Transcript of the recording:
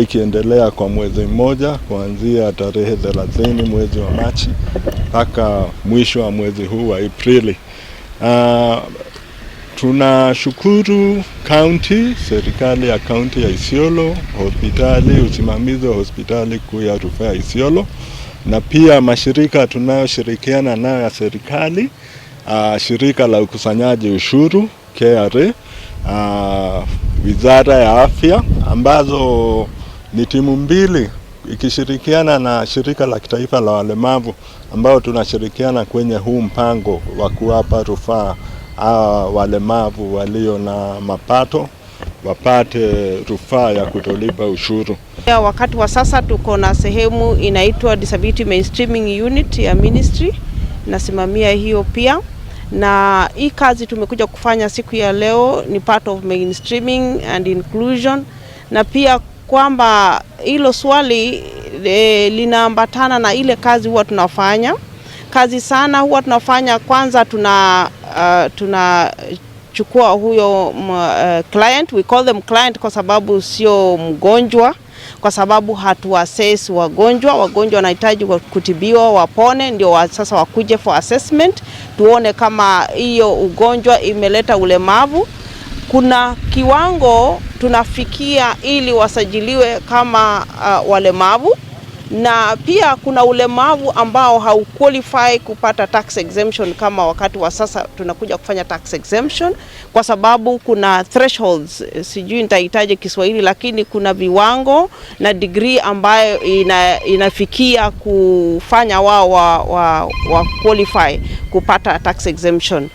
Ikiendelea kwa mwezi mmoja kuanzia tarehe 30 mwezi wa Machi mpaka mwisho wa mwezi huu wa Aprili. Tunashukuru county, serikali ya county ya Isiolo, hospitali, usimamizi wa hospitali kuu ya rufaa ya Isiolo, na pia mashirika tunayoshirikiana nayo ya serikali, shirika la ukusanyaji ushuru KRA, wizara ya afya, ambazo ni timu mbili ikishirikiana na shirika la kitaifa la walemavu, ambao tunashirikiana kwenye huu mpango wa kuwapa rufaa walemavu walio na mapato wapate rufaa ya kutolipa ushuru. Wakati wa sasa tuko na sehemu inaitwa Disability Mainstreaming Unit ya Ministry, nasimamia hiyo pia, na hii kazi tumekuja kufanya siku ya leo ni part of mainstreaming and inclusion, na pia kwamba hilo swali linaambatana na ile kazi huwa tunafanya. Kazi sana huwa tunafanya, kwanza tunachukua huyo client, we call them client kwa sababu sio mgonjwa, kwa sababu hatu assess wagonjwa. Wagonjwa wanahitaji kutibiwa wapone, ndio sasa wakuje for assessment, tuone kama hiyo ugonjwa imeleta ulemavu. Kuna kiwango tunafikia ili wasajiliwe kama walemavu, na pia kuna ulemavu ambao hauqualify kupata tax exemption. Kama wakati wa sasa tunakuja kufanya tax exemption kwa sababu kuna thresholds, sijui nitahitaji Kiswahili, lakini kuna viwango na degree ambayo inafikia kufanya wao wa qualify kupata tax exemption.